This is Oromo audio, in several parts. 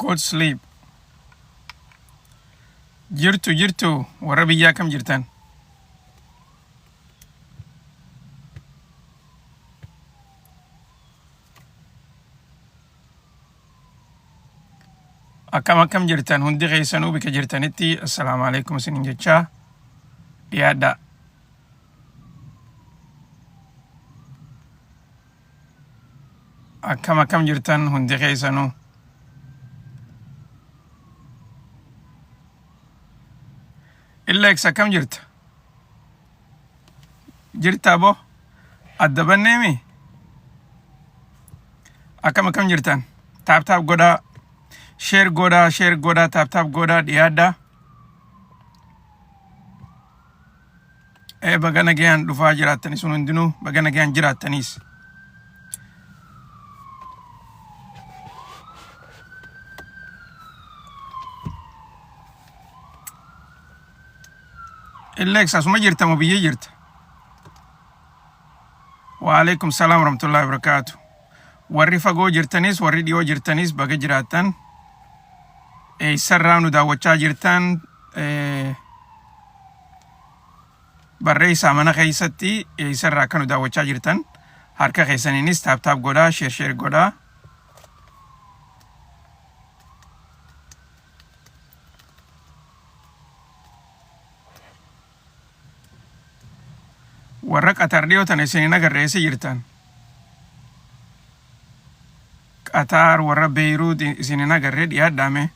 Good sleep. Jirtu warra biyyaa kam jirtan? Akkam jirtan hundi keessanuu bika jirtanitti assalaamu alaykum isinin jechaa dhiyaadha. Akkam jirtan hundi keessanuu. Illex akkam jirta? Jirta bo? Adda banneemi? Akkam jirtan? Tap godhaa. Share goda, tap goda dhiyaadha. Baga nagayaan dhufaa jiraattanis sun hundinuu baga nagayaan jiraattanis. Illex asuma jirta moo biyyee jirta? Wa alaikum salaam warahmatullahi wabarakatuh. Warri fagoo jirtanis warri dhiyoo jirtanis baga jiraattan. Sarraa nu daawwachaa jirtan barreessaa mana keessatti sarraa akka nu daawwachaa jirtan harka keessaniinis tap godhaa, share godhaa. Warra Qatar dhiyootan isinin agarreessa jirtan. Qatar warra Beirut isinin agarree dhiyaadhaame.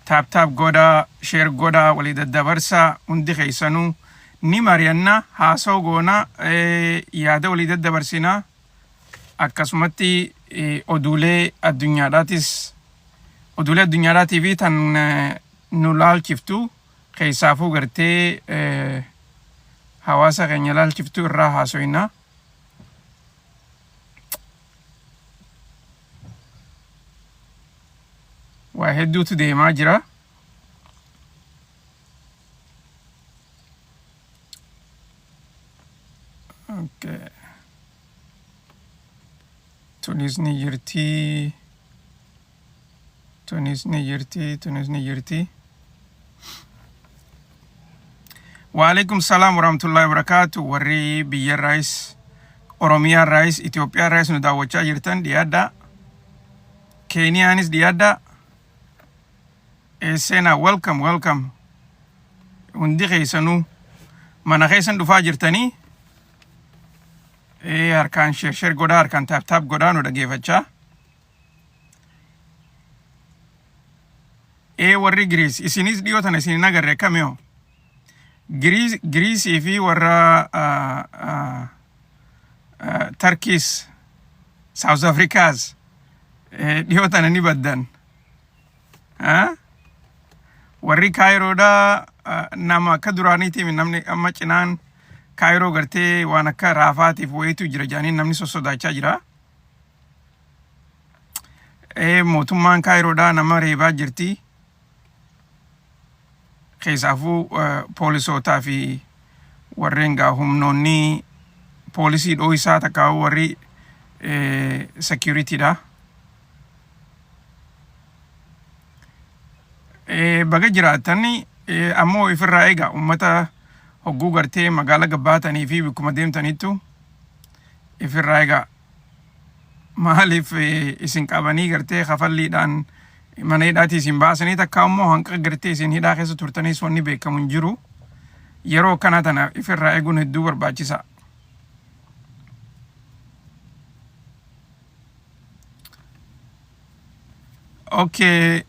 Tap goda, share goda, walii daddabarsa hundi keessanuu ni mari'anna haasoo goona yaada walii daddabarsina akkasumatti oduulee addunyaadhaatii fi tan nu laalchiftu keessaafuu gartee hawaasa keenya laalchiftu irraa haasoyna. Waa hedduutu deemaa jira. Okay. Tunisni jirti. Wa alaikum salaam warahmatullahi wabarakatuh. Warri biyya raayis, Oromiyaa raayis, Itoophiyaa raayis nu daawwachaa jirtan dhiyaadha. Keeniyaanis dhiyaadha. Sena welcome. Hundi keessanuu mana keessan dhufaa jirtanii harkaan share godhaa, harkaan tap godhaa nu dhageeffachaa. Warri Giriis isinis dhiyootan isinin agarre kameo. Giriisii fi warra Turkiis, South Africaas dhiyootan ni baddan. Warri Kaayiroodhaa nama akka duraaniitiif namni amma cinaan Kaayiroo gartee waan akka raafaatiif wayiitu jira jedhanii namni sossodaachaa jira. Mootummaan Kaayiroodhaa nama reebaa jirti. Keessaafuu poolisootaa fi warreen humnoonni poolisii dhoohisaa takkaa warri securityidha. Baga jiraatanii ammoo ifirraa eega ummata hogguu gartee magaala gabbaatanii fi bikkuma deemtanittu ifirraa eega maaliif isin qabanii gartee kafalliidhaan mana hidhaatii isin baasanii takka ammoo hanqa gartee isin hidhaa keessa turtaniis wanni beekamu hin jiru. Yeroo akkanaa tana ifirraa eeguun hedduu barbaachisa. Okay.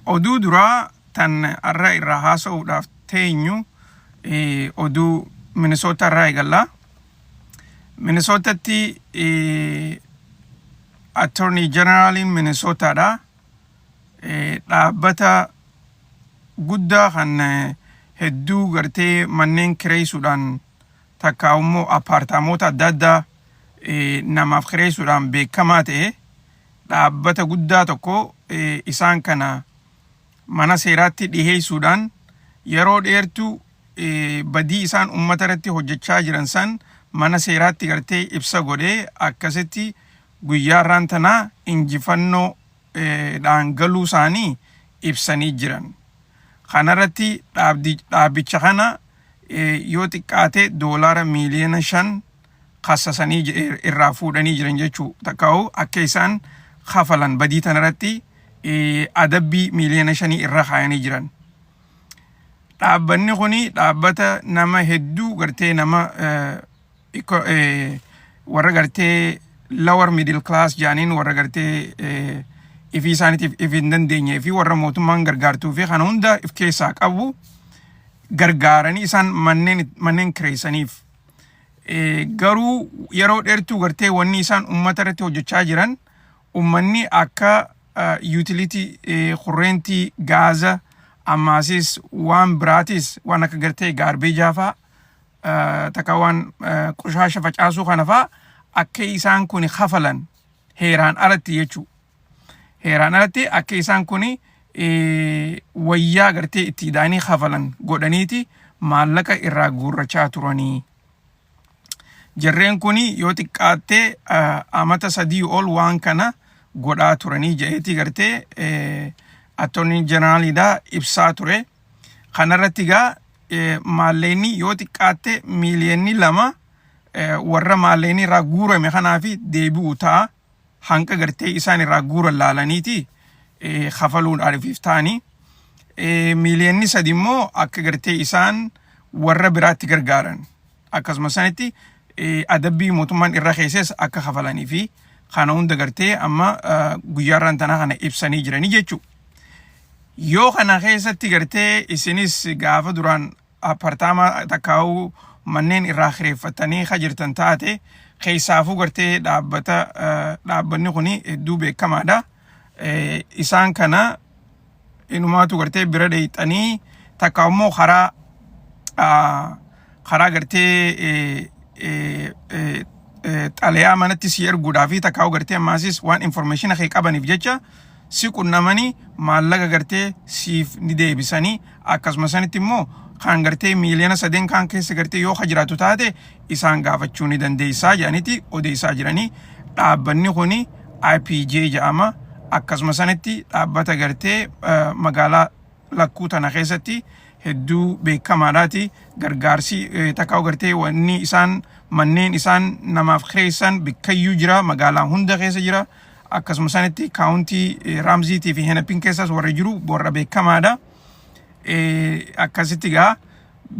Oduu duraa tan arra irraa haasa'uudhaaf teenyu oduu Minnesota irraa eegalla. Minnesotatti Attorney Generalin Minnesotaadha. Dhaabbata guddaa kan hedduu gartee manneen kireessuudhaan takka immoo apartaamoota adda addaa namaaf kireessuudhaan beekamaa ta'e dhaabbata guddaa tokko isaan kana mana seeraatti dhiheessuudhaan yeroo dheertuu badii isaan ummata irratti hojjechaa jiran san mana seeraatti gartee ibsa godhee akkasitti guyyaa irraan tanaa injifannoo dhaan galuu isaanii ibsanii jiran. Kanarratti dhaabbicha kana yoo xiqqaate doolaara miiliyoona 5 kassasanii irraa fuudhanii jiran jechuu takka'u akka isaan kafalan badii tanarratti adabbii miiliyoona 5 irra kaayanii jiran. Dhaabbanni kuni dhaabbata nama hedduu gartee nama warra gartee lower middle class jaaniin warra gartee ifii isaaniitiif if hin dandeenye fi warra mootummaan gargaartuu fi kana hunda if keessaa qabu gargaaranii isaan manneen kireessaniif. Garuu yeroo dheertuu gartee wanni isaan uummata irratti hojjechaa jiran uummanni akka utility kurreentii gaaza ammaasis waan biraatis waan akka gartee gaarbeejaa fa'aa takka waan qoshaasha facaasuu kana fa'aa akka isaan kun kafalan heeraan alatti jechuu. Heeraan alatti akka isaan kun wayyaa gartee itti hidhaanii kafalan godhaniiti maallaqa irraa guurrachaa turanii. Jarreen kun yoo xiqqaattee amata 3 ol waan kana godhaa turanii jedheeti gartee attorney generalidha ibsaa ture. Kanarratti gaa maalleenii yoo xiqqaatte miiliyoonni 2 warra maalleenii irraa guurame kanaa fi deebi'u ta'a hanqa gartee isaan irraa guuran laalaniiti kafaluudhaaf ta'anii. Miiliyoonni 3 immoo akka gartee isaan warra biraatti gargaaran akkasuma sanitti adabbii mootummaan irra keesses akka kafalanii fi kana hunda gartee amma guyyaarraan tanaa kana ibsanii jiranii jechuu. Yoo kana keessatti gartee isinis gaafa duraan apartaamaa takkaa'uu manneen irraa kireeffatanii jirtan taate keessaafuu gartee dhaabbanni kuni hedduu beekamaadha. Isaan kana inumaatu gartee bira dheeyxanii takka immoo karaa gartee xalayaa manatti si erguudhaa fi takkaa'u gartee ammaasis waan information akka qabaniif jecha si qunnamanii maallaqa gartee siif ni deebisanii akkasuma sanitti immoo kan gartee miiliyoona 3 kan keessa gartee yoo jiraatu taate isaan gaafachuu ni dandeessaa jedhaniiti odeessaa jiranii. Dhaabbanni kuni IPJ jedhama. Akkasuma sanitti dhaabbata gartee magaalaa lakkuu tana keessatti hedduu beekamaadhaati. Gargaarsi takkaa'u gartee wanni isaan manneen isaan namaaf kireessan bikkayyuu jira, magaalaa hunda keessa jira. Akkasuma sanitti kaawuntii Raamziitii fi Henepin keessas warra jiru warra beekamaadha. Akkasitti gaa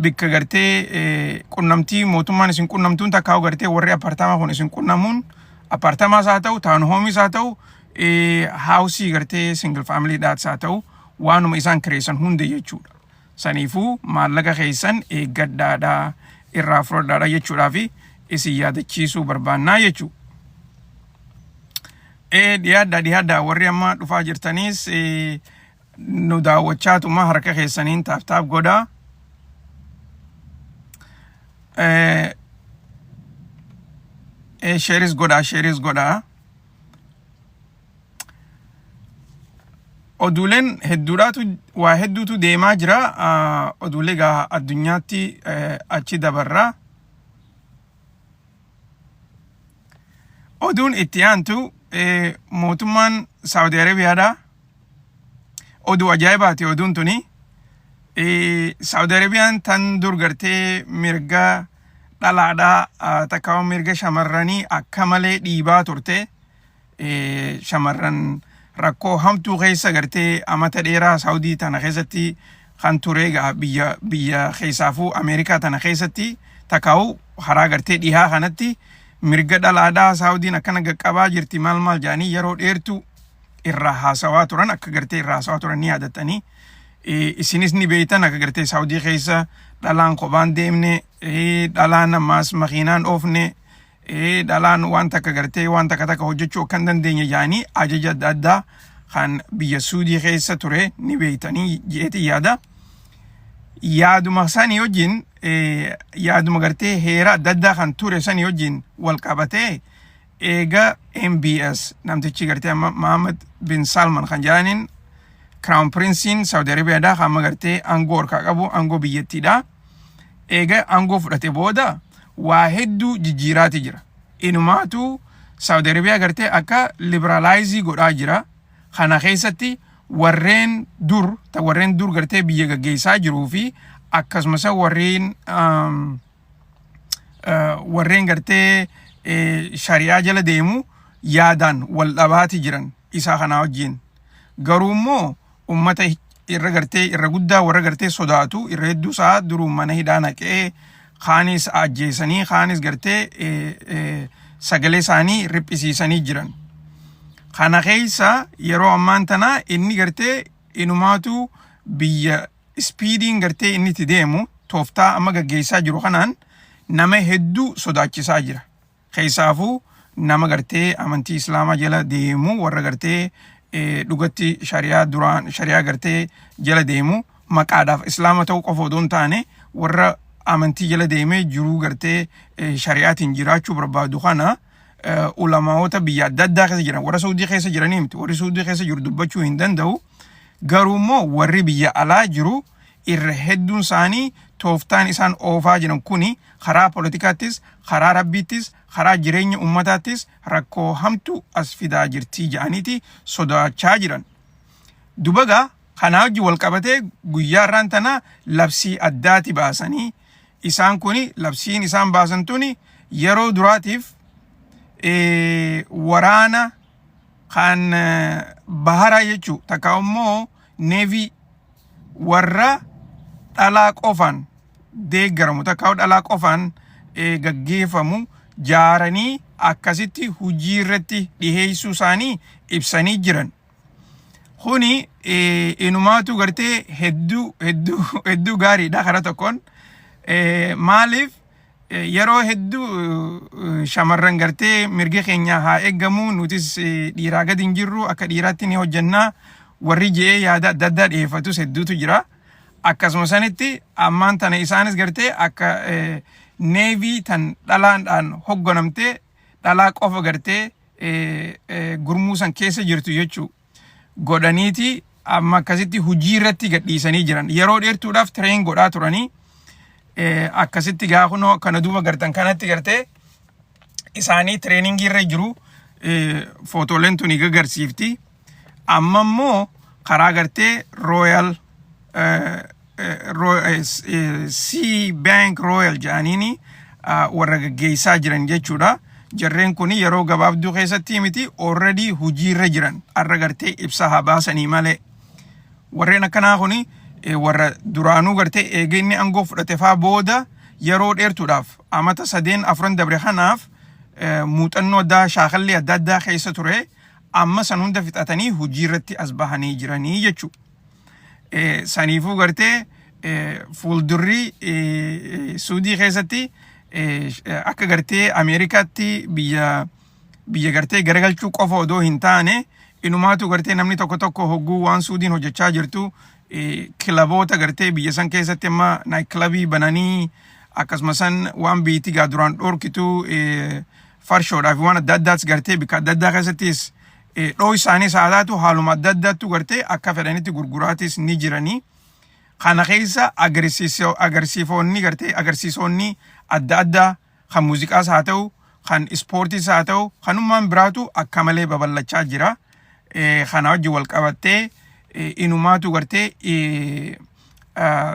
bikka gartee qunnamtii mootummaan isin qunnamtuun takkaa'u gartee warri apartaamaa kun isin qunnamuun apartaamaas haa ta'u taawunhoomiis haa ta'u haawusii gartee single family dhaats haa ta'u waanuma isaan kireessan hunda jechuudha. Saniifuu maallaqa keessan eeggadhaadhaa irraa fudhadhaadhaa jechuudhaa fi isin yaadachiisuu barbaannaa jechuudha. Dhiyaadhaa warri amma dhufaa jirtanis nu daawwachaatuma harka keessaniin taaf godhaa. Sheeris godhaa. Oduuleen waa hedduutu deemaa jira. Oduulee gaa addunyaatti achi dabarraa. Oduun itti aantu mootummaan Saudi Arabiyaadha. Oduu ajaa'ibaati oduun tuni. Saudi Arabiyaan tan dur gartee mirga dhalaadhaa takkaa'u mirga shamarranii akka malee dhiibaa turte. Shamarran rakkoo hamtuu keessa gartee amata dheeraa Saudii tana keessatti kan ture biyya keessaafuu Ameerikaa tana keessatti takkaa'u haraa gartee dhihaa kanatti mirga dhalaadhaa Saudiin akkana qaqqabaa jirti maal jedhanii yeroo dheertuu irraa haasawaa turan akka gartee irraa haasawaa turan ni yaadatanii. Isinis ni beektan akka gartee Saudii keessa dhalaan kophaan deemne dhalaan ammaas makiinaan oofne dhalaan waan takka gartee waan takka hojjechuu kan dandeenye jedhanii ajaja adda addaa kan biyya Suudii keessa ture ni beektanii jeeti yaada. Yaaduma sanii wajjin yaaduma gartee heera adda addaa kan ture sanii wajjin wal qabatee eega MBS namtichi gartee Mohammed bin Salman kan jedhaniin Crown Princein Saudi Arabiyaadhaa hamma gartee aangoo harkaa qabu aangoo biyyattiidha. Eega aangoo fudhate booda waa hedduu jijjiiraati jira. Inumaatu Saudi Arabia gartee akka liberalize godhaa jira. Kana keessatti warreen dur gartee biyya gaggeessaa jiruu fi akkasumas warreen gartee shari'aa jala deemu yaadaan wal dhabaati jiran isaa kana wajjin. Garuu immoo ummata irra guddaa warra gartee sodaatu irra hedduu isaa duruu mana hidhaa naqee kaanis ajjeesanii kaanis gartee sagalee isaanii riphisiisanii jiran. Kana keessa yeroo ammaan tana inni gartee inumaatu biyya speediin gartee inni itti deemu tooftaa amma gaggeessaa jiru kanaan nama hedduu sodaachisaa jira. Keessaafuu nama gartee amantii islaamaa jala deemu warra gartee dhugatti shari'aa gartee jala deemu maqaadhaaf islaama ta'uu qofa odoo hin taane warra amantii jala deemee jiruu gartee shari'aatiin jiraachuu barbaadu kana ulamaa'ota biyya adda addaa keessa jiran warra Saudii keessa jiranii miti. Warri Saudii keessa jiru dubbachuu hin danda'u. Garuu immoo warri biyya alaa jiru irra hedduun isaanii tooftaan isaan oofaa jiran kuni karaa politikaattis, karaa rabbiittis, karaa jireenya ummataattis rakkoo hamtu as fidaa jirtii jedhaniiti sodaachaa jiran. Dubagaa kanaa wajji wal qabatee guyyaa irraan tana labsii addaati baasanii isaan kuni labsiin isaan baasan tuni yeroo duraatiif waraana kan bahara jechuu takka immoo neevii warra dhalaa qofaan deeggaramu takka dhalaa qofaan gaggeeffamu jaaranii akkasitti hujii irratti dhiheessuu isaanii ibsanii jiran. Kuni inumaatu gartee hedduu gaariidha karaa tokkoon. Maaliif yeroo hedduu shamarran gartee mirga keenya haa eeggamu nutis dhiiraa gadi hin jirru akka dhiiraatti ni hojjannaa warri je'ee yaada adda addaa dhiyeeffatus hedduutu jira. Akkasuma sanitti ammaan tana isaanis gartee akka neevii tan dhalaadhaan hogganamtee dhalaa qofa gartee gurmuu san keessa jirtu jechuu godhaniiti amma akkasitti hujii irratti gadhiisanii jiran. Yeroo dheertuudhaaf tireen godhaa turanii akkasitti gaafunoo kana duuba gartan kanatti gartee isaanii tireeningii irra jiru footooleen tuni gagarsiifti. Amma immoo karaa gartee Royal Sea Bank Royal jedhaniini warra gaggeessaa jiran jechuudha. Jarreen kuni yeroo gabaabduu keessatti miti already hujii irra jiran arra gartee ibsa haa baasanii malee. Warreen akkanaa kuni warra duraanuu gartee eeginni aangoo fudhate faa booda yeroo dheertuudhaaf amata 3-4 dabre kanaaf muuxannoo addaa shaakallee adda addaa keessa ture amma san hunda fixatanii hujii irratti as bahanii jiranii jechuu. Saniifuu gartee fuuldurri Suudii keessatti akka gartee Ameerikaatti biyya gartee garagalchuu qofa odoo hin taane inumaatu gartee namni tokko hogguu waan Suudiin hojjechaa jirtu kilaboota gartee biyya san keessatti amma naayit kilabii bananii akkasumas waan biitii gaa duraan dhorkitu farshoodhaaf waan adda addaas gartee bika adda addaa keessattis dhoo isaanii saadaatu haaluma adda addaattu gartee akka fedhanitti gurguraatis ni jiranii. Kana keessa agarsiisoonni gartee agarsiisonni adda addaa kan muuziqaas haa ta'u kan ispoortiis haa ta'u kanummaan biraatu akka malee babal'achaa jira. Kana wajji wal qabattee inumaatu gartee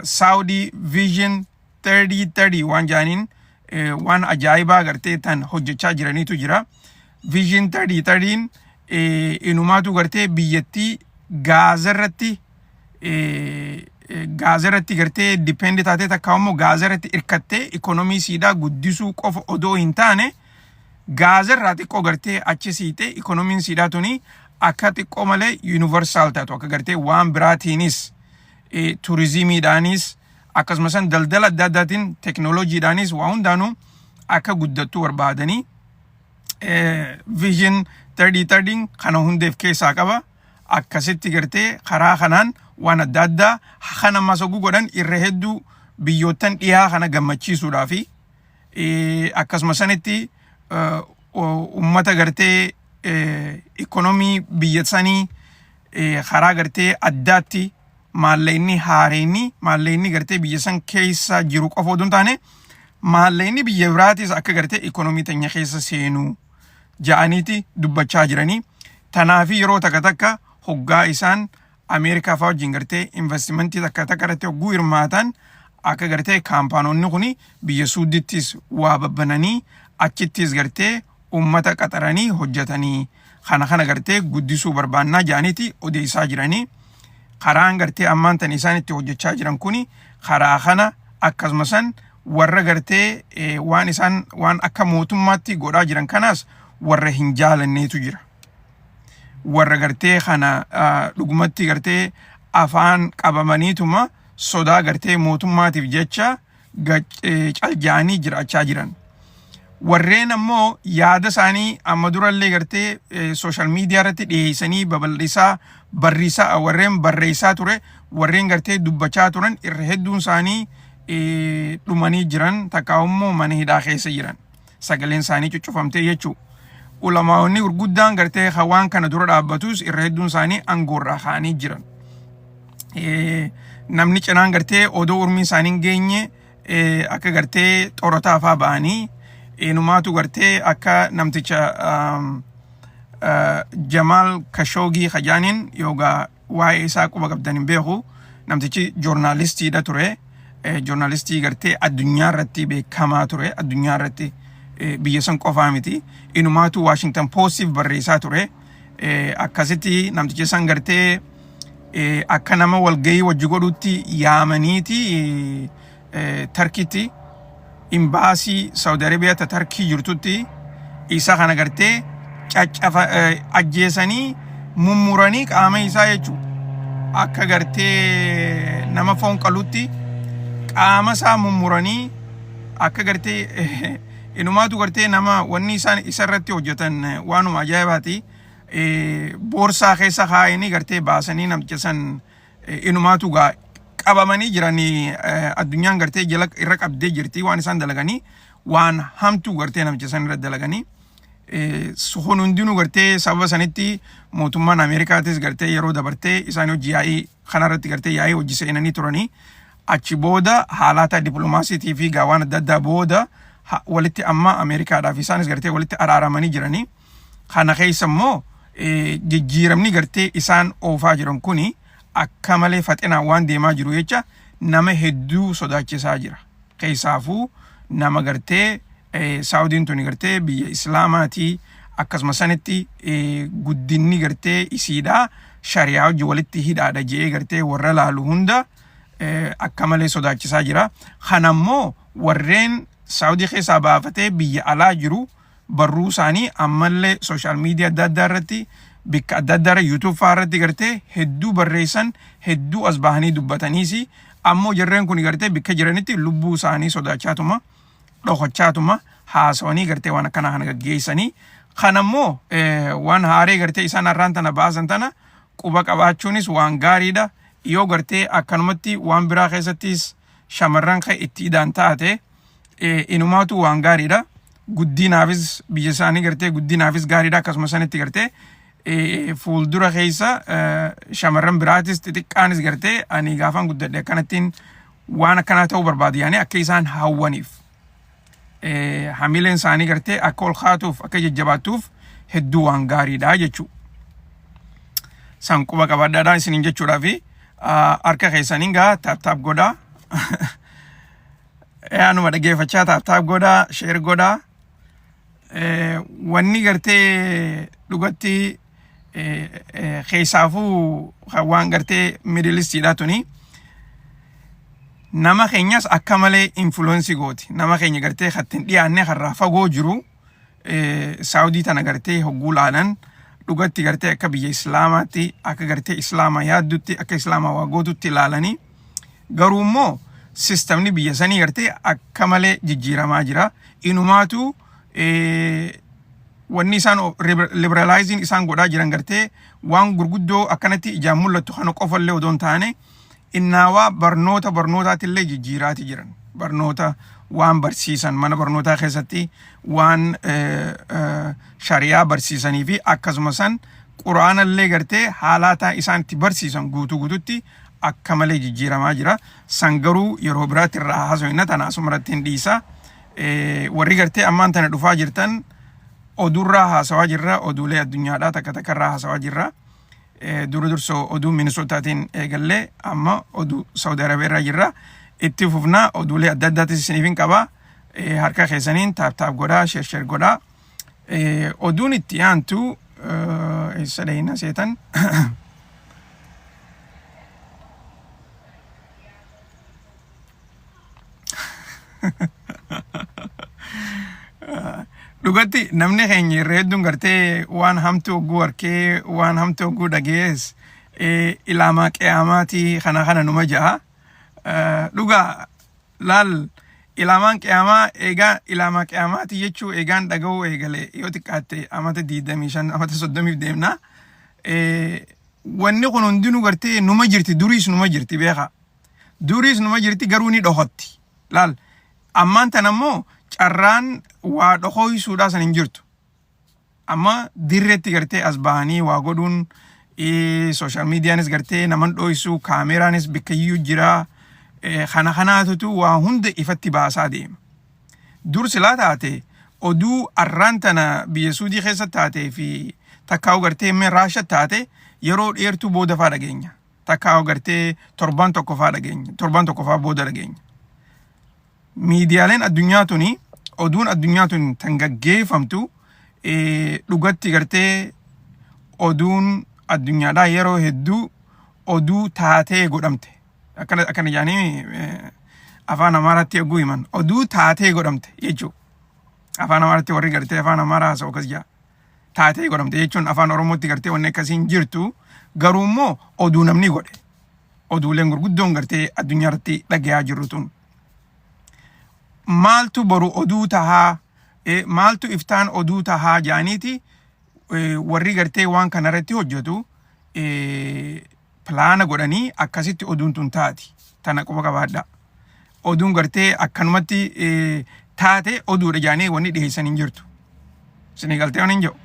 Saudi Vision 3030 waan jaaniin waan ajaa'ibaa gartee tan hojjechaa jiraniitu jira. Vision 3030 inumaatu gartee biyyattii gaazarratti gartee dipendi taatee takka immoo gaazarratti irkattee ikonomii siidaa guddisuu qofa odoo hin taane gaazarraa xiqqoo gartee achi siitee ikonomiin siidaa tuni akka xiqqoo malee universal taatu akka gartee waan biraatiinis turizimiidhaanis akkasumas daldala adda addaatiin teknooloojiidhaanis waa hundaanuu akka guddattuu barbaadanii Vision 3030 kana hundeef keessaa qaba. Akkasitti gartee karaa kanaan waan adda addaa kana masoguu godhan irra hedduu biyyoottan dhiyaa kana gammachiisuudhaa fi akkasuma sanitti ummata gartee ikonomii biyya sanii karaa gartee addaatti maallaqni haareenni maallaqni gartee biyya san keessa jiru qofa odoo hin taane maallaqni biyya biraatis akka gartee ikonomii tanya keessa seenuu ja'aniiti dubbachaa jiranii. Tanaafi yeroo takka hoggaa isaan Ameerikaa fa'aa wajjin gartee investimentii takka irratti hogguu hirmaatan akka gartee kaampaanoonni kuni biyya Suudittis waa babbananii achittis gartee ummata qaxaranii hojjetanii kana gartee guddisuu barbaannaa ja'aniiti odeessaa jiranii. Karaan gartee ammaan tan isaan itti hojjechaa jiran kuni karaa kana akkasumasan warra gartee waan akka mootummaatti godhaa jiran kanaas warra hin jaalanneetu jira. Warra gartee kana dhugumatti gartee afaan qabamaniituma sodaa gartee mootummaatiif jecha caljaanii jiraachaa jiran. Warreen ammoo yaada isaanii amma durallee gartee social media irratti dhiyeessanii babal'isaa barriisaa warreen barreessaa ture warreen gartee dubbachaa turan irra hedduun isaanii dhumanii jiran takka immoo mana hidhaa keessa jiran. Sagaleen isaanii cuccufamtee jechuu. Ulamaa'onni gurguddaan gartee hawaan kana dura dhaabbatus irra hedduun isaanii aangoorraa ka'anii jiran. Namni cinaan gartee odoo urmiin isaanii hin geenye akka gartee xorotaa fa'aa ba'anii eenumaatu gartee akka namticha Jamal Khashoggi Khajaaniin yookaan waa'ee isaa quba qabdan hin beeku. Namtichi joornaalistiidha ture. Joornaalistii gartee addunyaa irratti beekamaa ture. Addunyaa irratti biyya san qofaa miti. Inumaatu Washington Postiif barreessaa ture. Akkasitti namtichi san gartee akka nama walgahii wajji godhutti yaamaniiti Tarkiitti imbaasii Saudi Arabiyaa ta Tarkii jirtutti isa kana gartee ajjeesanii mummuranii qaama isaa jechuu akka gartee nama foon qalutti qaama isaa mummuranii akka gartee inumaatu gartee nama wanni isaan isarratti hojjetan waanuma ajaa'ibaati. Boorsaa keessa kaayanii gartee baasanii namticha san inumaatu qabamanii jiranii addunyaan gartee jala irra qabdee jirti waan isaan dalaganii waan hamtuu gartee namticha san irra dalaganii. Kun hundinuu gartee sababa sanitti mootummaan Ameerikaatis gartee yeroo dabartee isaan hojii yaa'ii kanarratti gartee yaa'ii hojii seenanii turanii achi booda haalata dippiloomaasiitii fi gaawwan adda addaa booda walitti amma Ameerikaadhaaf isaanis gartee walitti araaramanii jiranii. Kana keessa immoo jijjiiramni gartee isaan oofaa jiran kuni akka malee faxinaan waan deemaa jiru jecha nama hedduu sodaachisaa jira. Keessaafuu nama gartee Saudiin tuni gartee biyya Islaamaati akkasuma sanitti guddinni gartee isiidhaa shari'aa hojii walitti hidhaadha jee gartee warra laalu hunda akka malee sodaachisaa jira. Kanammoo warreen Saudii keessaa baafatee biyya alaa jiru barruu isaanii ammallee social media adda addaa irratti bikka adda addaa YouTube fa'aa irratti gartee hedduu barreessan hedduu as bahanii dubbataniisi ammoo jarreen kun gartee bikka jiranitti lubbuu isaanii sodaachaatuma dhokachaatuma haasawanii gartee waan akkana kana gaggeessanii. Kanammoo waan haaree gartee isaan har'aan tana baasan tana quba qabaachuunis waan gaariidha. Yoo gartee akkanumatti waan biraa keessattis shamarran kan itti hidhaan taate inumaatu waan gaariidha. Guddinaafis biyya isaanii gartee guddinaafis gaariidha akkasuma sanitti gartee fuuldura keessa shamarran biraatis xixiqqaanis gartee ani gaafan guddadhe akkanattiin waan akkanaa ta'uu barbaadu yaani akka isaan hawwaniif hamileen isaanii gartee akka ol kaatuuf akka jajjabaatuuf hedduu waan gaariidha jechuu. San quba qabaadhaadhaan isiniin jechuudhaafi harka keessaniin gaa taap godhaa. Anuma dhaggeeffachaa taap godhaa sheer godhaa. Wanni gartee dhugatti keessaafuu waan gartee Middle Eastiidha tuni nama keenyas akka malee influensii gooti. Nama keenya gartee hattiin dhiyaanne harraa fagoo jiru Saudii tana gartee hogguu laalan dhugatti gartee akka biyya Islaamaatti akka gartee Islaama yaaddutti akka Islaama waa gootutti ilaalanii garuu immoo sistemni biyya sanii gartee akka malee jijjiiramaa jira. Inumaatu wanni isaan liberalizing isaan godhaa jiran gartee waan gurguddoo akkanatti ijaan mul'attu kana qofallee odoon taane innaawaa barnootaatillee jijjiiraati jiran. Barnoota waan barsiisan mana barnootaa keessatti waan shari'aa barsiisanii fi akkasuma san quraanallee gartee haalaataa isaan itti barsiisan guututti akka malee jijjiiramaa jira. San garuu yeroo biraatti irraa haasofna tana asumarratti hin dhiisa. Warri gartee ammaan tana dhufaa jirtan odurraa haasawaa jirra oduulee addunyaadhaa takka takkarraa haasawaa jirra dura dursoo oduu Minisotaatiin eegallee amma oduu Saudi Arabiyaa jirra itti fufnaa oduulee adda addaatis isiniifin qaba harka keessaniin taap godhaa sheer godhaa oduun itti aantu eessa dhahina seetan dhugatti namni keenya irra hedduun gartee waan hamtuu oguu harkee waan hamtuu oguu dhagees ilaamaa qiyamaatii kana numa ja'a dhugaa laal ilaamaan qiyamaa eegaa ilaamaa qiyamaatii jechuu eegaan dhaga'uu eegale yoo xiqqaatte amata 25 amata 30 deemna wanni kun hundinuu gartee numa jirti duriis numa jirti beeka duriis numa jirti garuu ni dhokotti laal ammaan tan ammoo carraan waa dhokoysuudhaa san hin jirtu amma dirreetti gartee as bahanii waa godhuun social mediaanis gartee naman dhoysuu kaameraanis bikkayyuu jira kanaatutu waa hunda ifatti baasaa deema dur silaa taate oduu arraan tana biyya Suudii keessa taatee fi takkaa'u gartee mee Raashaa taate yeroo dheertuu booda faa dhageenya takkaa'u gartee torban tokko faa booda dhageenya miidiyaaleen addunyaa tuni oduun addunyaa tun tan gaggeeffamtu dhugatti gartee oduun addunyaadhaa yeroo hedduu oduu taatee godhamte akkana jaanii afaan Amaaraatti oguu himan oduu taatee godhamte jechuudha afaan Amaaraatti warri gartee afaan Amaaraa haasa'u akkas jaa taatee godhamte jechuun afaan Oromootti gartee wanni akkasiin jirtu garuu immoo oduu namni godhe oduuleen gurguddoon gartee addunyaa irratti dhagayaa jirru tun maaltu boru oduu tahaa maaltu iftaan oduu tahaa jaaniiti warri gartee waan kanarratti hojjetu plaana godhanii akkasitti oduun tun taati tana quba qabaadha oduun gartee akkanumatti taate oduudha jaanii wanni dhiheessan hin jirtu isinii galtee waan hin jiru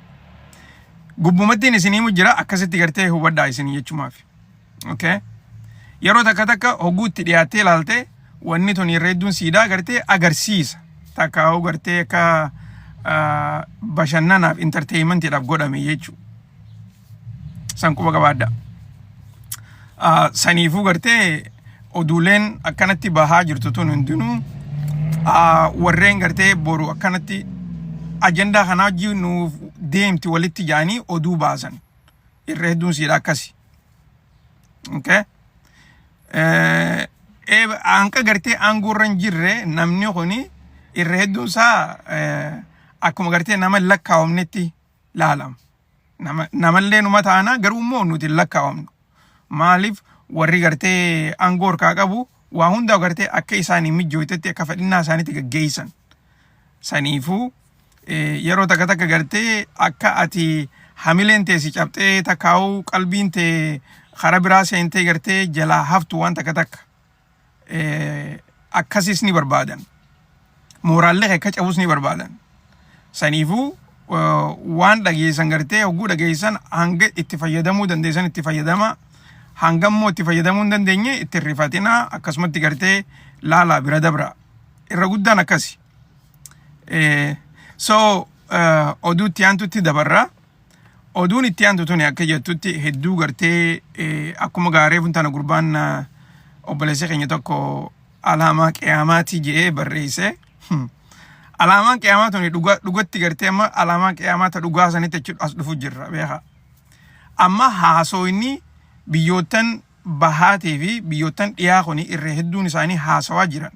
gubbumattiin isinii jira akkasitti gartee hubadhaa isinii jechumaaf okay yeroo takka hoguutti dhiyaattee ilaalte wanni tun irra hedduun siidaa gartee agarsiisa takkaa'u gartee akka bashannanaaf entertainmentiidhaaf godhame jechuudha san quba qabaadha saniifuu gartee oduuleen akkanatti bahaa jirtu tun hundinuu warreen gartee boru akkanatti ajandaa kanaa wajjin nuuf deemti walitti jaanii oduu baasan irra hedduun siidha akkasi okay anka gartee aangoorra hin jirre namni kuni irra hedduun isaa akkuma gartee nama lakkaawamnetti laalama namallee numa taana garuu immoo nuti lakkaawamnu maaliif warri gartee aangoo harkaa qabu waa hundaa gartee akka isaanii mijjooytetti akka fedhinnaa isaaniitti gaggeessan saniifuu yeroo takka gartee akka ati hamileen teessi cabxee takkaa'uu qalbiin tee kara biraa seentee gartee jalaa haftu waan takka akkasis ni barbaadan mooraallee akka cabus ni barbaadan saniifuu waan dhageessan gartee hogguu dhageessan hanga itti fayyadamuu dandeessan itti fayyadama hangammoo itti fayyadamuu hin dandeenye itti rifatina akkasumatti gartee laalaa bira dabra irra guddaan akkasi so oduu itti aantutti dabarra oduun itti aantu tuni akka jettutti hedduu gartee akkuma gaaree funtana gurbaan obboleessa keenya tokko alaamaa qiyamaatii jedhee barreesse alaamaan qiyamaa tuni dhugatti gartee amma alaamaan qiyamaa ta dhugaa sanitti jechuudha as dhufu jirra beeka amma haasooyni biyyootan bahaatee fi biyyootan dhiyaa kuni irra hedduun isaanii haasawaa jiran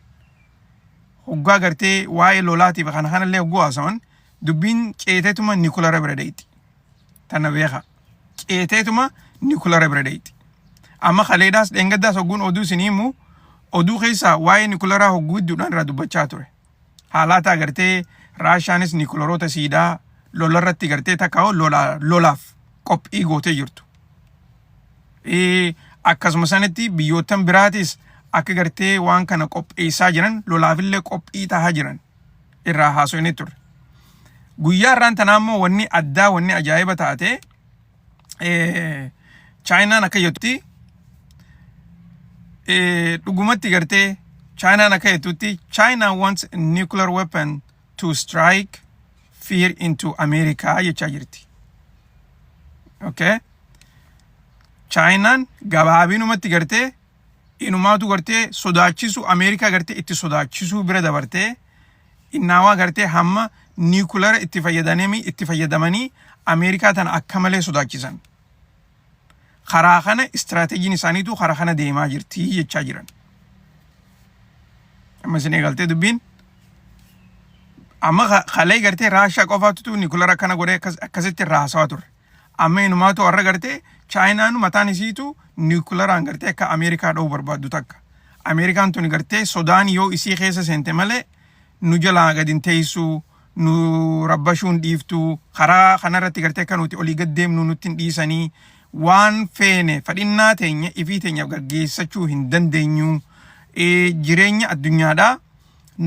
hoggaa gartee waa'ee lolaatiif kanallee hogguu haasawan dubbiin ceeteetuma Nikola bira deetti tana beeka ceeteetuma Nikola bira deetti amma kaleedhaas dheengaddaas hogguun oduu isiniimu oduu keessaa waa'ee Nikola hogguu idduudhaan irraa dubbachaa ture haalaata gartee Raashaanis Nikoloroota siidaa lolarratti gartee takkaa'u lolaaf qophii gootee jirtu akkasuma sanitti biyyootan biraatis akka gartee waan kana qopheessaa jiran lolaafillee qophii tahaa jiran irraa haasofne ture guyyaa irraan tanaa immoo wanni addaa wanni ajaa'iba taate chaayinaan akka jettutti dhugumatti gartee chaayinaan akka jettutti China wants a nuclear weapon to strike fear into America jechaa jirti. Okay? Chaayinaan gabaabinumatti gartee inumaatu gartee sodaachisu Ameerikaa gartee itti sodaachisuu bira dabartee innaawaa gartee hamma niikulara itti fayyadamanii Ameerikaa tana akka malee sodaachisan. Karaa kana istiraatiijiin isaaniitu karaa kana deemaa jirti jechaa jiran. Amma isin eegaltee dubbiin amma kalee gartee Raashaa qofaatutu niikulara kana godhee akkasitti irraa haasawaa turre. Amma inumaatu warra gartee Chaayinaan mataan isiitu niikularaan gartee akka Ameerikaa dha'uu barbaaddu takka. Ameerikaan tuni gartee sodaan yoo isii keessa seente malee nu jalaa gadi hin teessu, nu rabbashuun dhiiftu, karaa kanarratti gartee akka nuti olii gad deemnu nutti hin dhiisanii waan feene fadhinnaa teenya ifii teenyaaf gaggeessachuu hin dandeenyu. Jireenya addunyaadhaa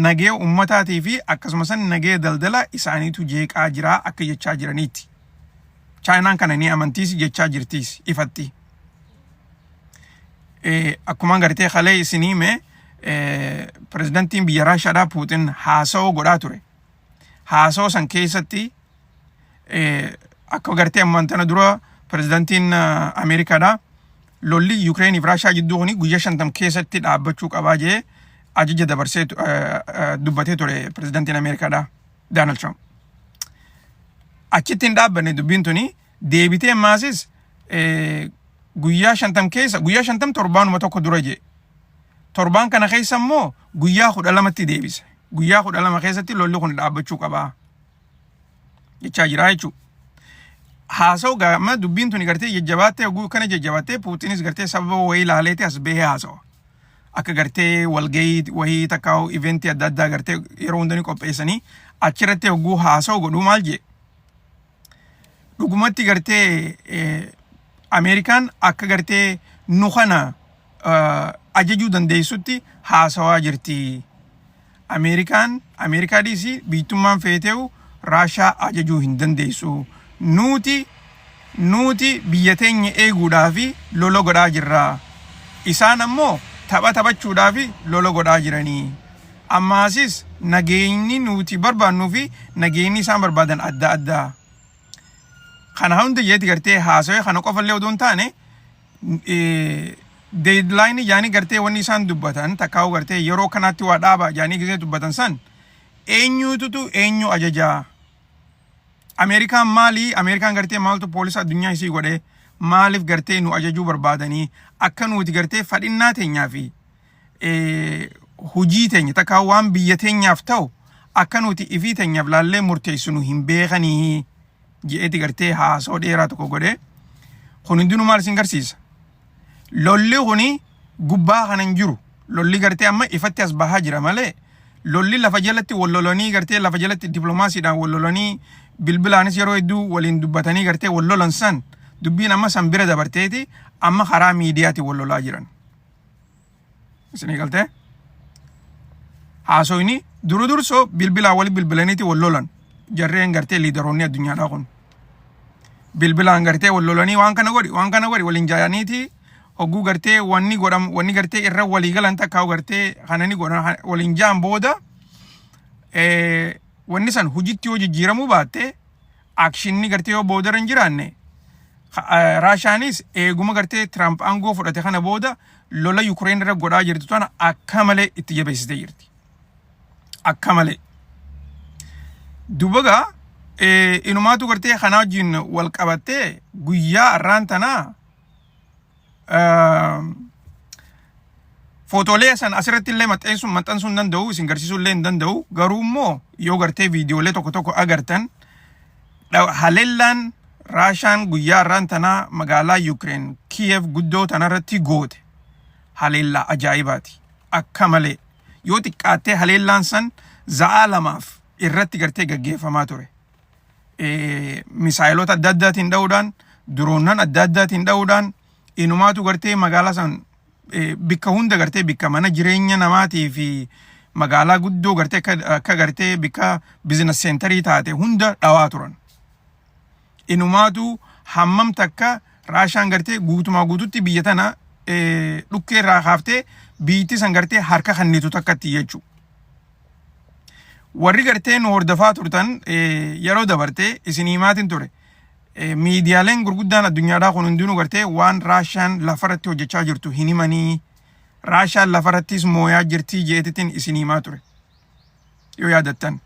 nagee ummataatii fi akkasumas nagee daldala isaaniitu jeeqaa jira akka jechaa jiraniiti. Chaayinaan kana ni amantiis jechaa jirtiis ifatti. Akkuma gartee kalee isinii pirezidantiin biyya Raashaadhaa Puutin haasawoo godhaa ture. Haasawoo san keessatti akka gartee ammaan tana dura pirezidantiin Ameerikaadhaa lolli Ukrainii fi Raashaa jidduu kuni guyyaa 50 keessatti dhaabbachuu qabaa jee ajaja dabarsee dubbatee ture pirezidantiin Ameerikaadhaa Donald Trump. Achitti hin dhaabbanne dubbiin tuni deebitee maasis guyyaa 50 keessa guyyaa 50 torbaanuma tokko dura jee. Torbaan kana keessa immoo guyyaa 12tti deebise. Guyyaa 12 keessatti lolli kun dhaabbachuu qabaa jechaa jira jechuudha. Haasawoo gama dubbiin tuni gartee jajjabaattee oguu kana jajjabaattee Puutinis gartee sababa wayii ilaaleeti as bahee haasawa. Akka gartee walgahii wayii takkaa'u iventii adda addaa gartee yeroo hundanii qopheessanii achirratti oguu haasawoo godhuu maal jee. Dhugumatti gartee Ameerikaan akka gartee nu kana ajajuu dandeessutti haasawaa jirti. Ameerikaa dhiisii biyyummaan feeteewu Raashaa ajajuu hin dandeessu. Nuti biyya teenya eeguudhaaf lola godhaa jirra. Isaan ammoo taphachuudhaaf lola godhaa jiranii. Ammaasis nageenyi nuti barbaannuu fi nageenyi isaan barbaadan adda addaa. Kana hunda jeeti gartee haasawee kana qofallee odoo hin taane deadline jaanii gartee wanni isaan dubbatan takkaa'u gartee yeroo kanaatti waa dhaaba jaanii gisee dubbatan san eenyuututu eenyu ajajaa. Ameerikaan maali? Ameerikaan gartee maaltu poolisa addunyaa isii godhee maaliif gartee nu ajajuu barbaadanii akka nuti gartee fadhinnaa teenyaa fi hujii teenya takkaa'u waan biyya teenyaaf ta'u akka nuti ifii teenyaaf laallee murteessinu hin beekanii je'eeti gartee haasoo dheeraa tokko godhee kun hundinuu maal isin garsiisa? Lolli kuni gubbaa kana hin jiru. Lolli gartee amma ifatti as bahaa jira malee lolli lafa jalatti wallolanii gartee lafa jalatti dippiloomaasiidhaan wallolanii bilbilaanis yeroo hedduu waliin dubbatanii gartee wallolan san dubbiin amma san bira dabarteeti amma karaa miidiyaatti wallolaa jiran. Isin galtee haasoyni dursoo bilbilaa wali bilbilaniiti wallolan jarreen gartee liidaroonni addunyaadhaa kun. Bilbilaan gartee wallolanii waan kana godhi waliin jaayaniiti hogguu gartee wanni gartee irra walii galan takkaa'u gartee kanani godhan waliin jaan booda wanni san hujitti yoo jijjiiramuu baatte akshinni gartee yoo boodara hin jiraanne Raashaanis eeguma gartee Trump aangoo fudhate kana booda lola Ukraine irra godhaa jirtu tana akka malee itti jabeessitee jirti. Akka malee. Dubagaa inumaatu gartee kana wajjin wal qabattee guyyaa arraan tanaa footoolee san asirratti illee maxxansuu hin danda'u isin garsiisuu illee hin danda'u garuu immoo yoo gartee viidiyoolee tokko agartan haleellaan Raashaan guyyaa arraan tanaa magaalaa Ukraine Kiev guddoo tanarratti goote haleellaa ajaa'ibaati akka malee yoo xiqqaattee haleellaan san za'aa lamaaf irratti gartee gaggeeffamaa ture. Misaayilota adda addaatiin dha'uudhaan diroonnan adda addaatiin dha'uudhaan inumaatu gartee magaalaa san bikka hunda gartee bikka mana jireenya namaatii fi magaalaa guddoo gartee akka gartee bikka biizines seenterii taate hunda dhawaa turan. Inumaatu hammam takka Raashaan gartee guutumaa guututti biyya tana dhukkee irraa kaaftee biyyatti san gartee harka kanniitu takkatti jechuudha. warri gartee nu hordofaa turtan yeroo dabartee isin himaatiin ture. Miidiyaaleen gurguddaan addunyaadhaa kun hundinuu gartee waan Raashaan lafarratti hojjechaa jirtu hin himanii. Raashaan lafarrattis mooyaa jirtii jeetitiin isin himaa ture. Yoo yaadattan.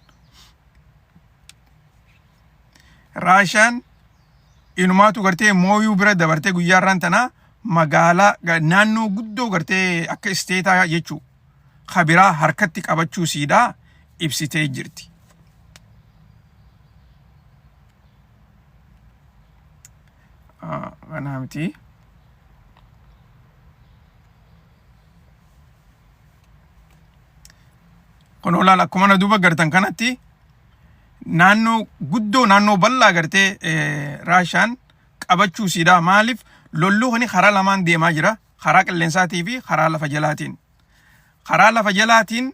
Raashaan inumaatu gartee mooyuu bira dabartee guyyaarraan tanaa magaalaa naannoo guddoo gartee akka isteetaa jechuu kabiraa harkatti qabachuu siidhaa ibsitee jirti. Kana miti. Kun olaal akkuma na duuba gartan kanatti naannoo guddoo naannoo bal'aa gartee Raashaan qabachuu siidhaa. Maaliif lolluu kuni karaa lamaan deemaa jira. Karaa qilleensaatii fi karaa lafa jalaatiin. Karaa lafa jalaatiin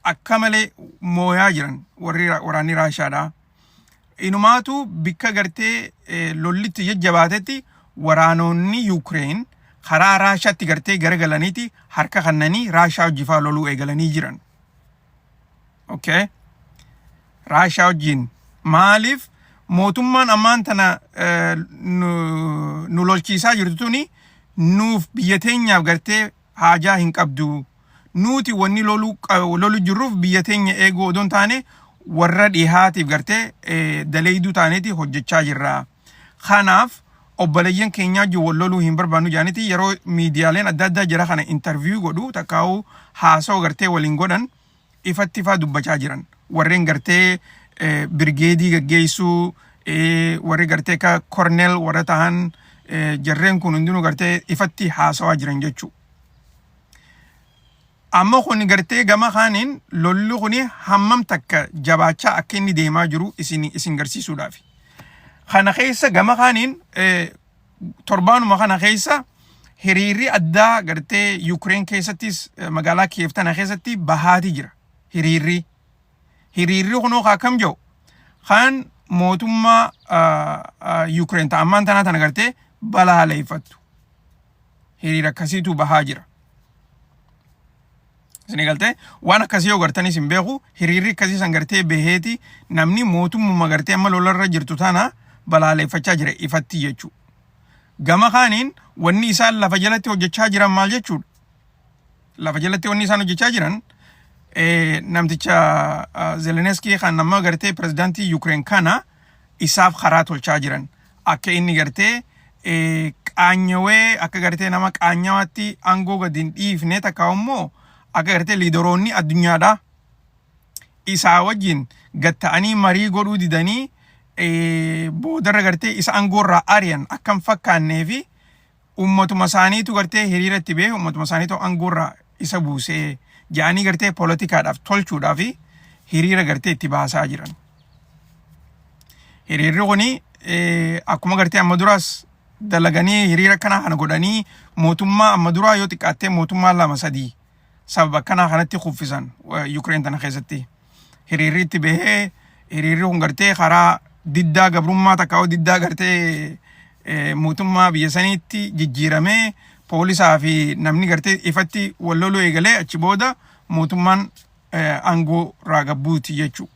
akka malee mooyaa jiran waraanni Raashaadha. Inumaatu bikka gartee lollitti jajjabaatetti waraanonni Ukraine karaa Raashaatti gartee garagalaniiti harka kannanii Raashaa hojjifaa loluu eegalanii jiran. Okay. Raashaa wajjin maaliif mootummaan ammaan tana nu lolchiisaa jirtu tuni nuuf biyya teenyaaf gartee haajaa hin qabdu. Nuti wanni lolu jirruuf biyya teenya eeguu odoon taane warra dhihaatiif gartee daleeyduu taaneeti hojjechaa jirra. Kanaaf obboleeyyan keenyaa wajjin wal loluu hin barbaannu jaaniti yeroo miidiyaaleen adda addaa jira kana interview godhu takkaa'u haasa'u gartee waliin godhan ifatti faa dubbachaa jiran. Warreen gartee birgeedii gaggeessuu warri gartee ka korneel warra ta'an jarreen kun hundinuu gartee ifatti haasawaa jiran jechuu. Amma kun gartee gama kaaniin lolli kun hammam takka jabaachaa akka inni deemaa jiru isin garsiisuudhaaf. Kana keessa gama kaaniin torbaanuma kana keessa hiriirri addaa gartee Ukraine keessattis magaalaa Kiev tana keessatti bahaati jira. Hiriirri kunoo akkam jiru kan mootummaa Ukraine ta'ammaan tana gartee balaaleeffattu. Hiriira akkasiitu bahaa jira. Isin galtee waan akkasii yoo gartanis hin beeku hiriirri akkasii san gartee beheeti namni mootummaa gartee amma lolarra jirtu tana balaaleeffachaa jira ifatti jechuu. Gama kaaniin wanni isaan lafa jalatti hojjechaa jiran maal jechuudha? Lafa jalatti wanni isaan hojjechaa jiran namticha Zelensky kan nama gartee pirezidaantii Ukraine kana isaaf karaa tolchaa jiran. Akka inni gartee qaanyawee akka gartee nama qaanyawaatti aangoo gadi hin dhiifne takka immoo akka gartee liidoroonni addunyaadhaa isaa wajjin gatta'anii marii godhuu didanii boodarra gartee isa aangoorraa ari'an akkam fakkaannee fi ummatuma isaaniitu gartee hiriiratti bee ummatuma isaaniitu aangoorraa isa buusee jaanii gartee poolitikaadhaaf tolchuudhaaf hiriira gartee itti baasaa jiran. Hiriirri kuni akkuma gartee amma duraas dalaganii hiriira kana godhanii mootummaa amma duraa yoo xiqqaattee mootummaa 2-3 sababa kana kanatti kuffisan Ukraine tana keessatti. Hiriirri itti bahee hiriirri kun gartee karaa diddaa gabrummaa takka diddaa gartee mootummaa biyya saniitti jijjiiramee poolisaa fi namni gartee ifatti wal loluu eegalee achi booda mootummaan aangoo raagabbuuti jechuu.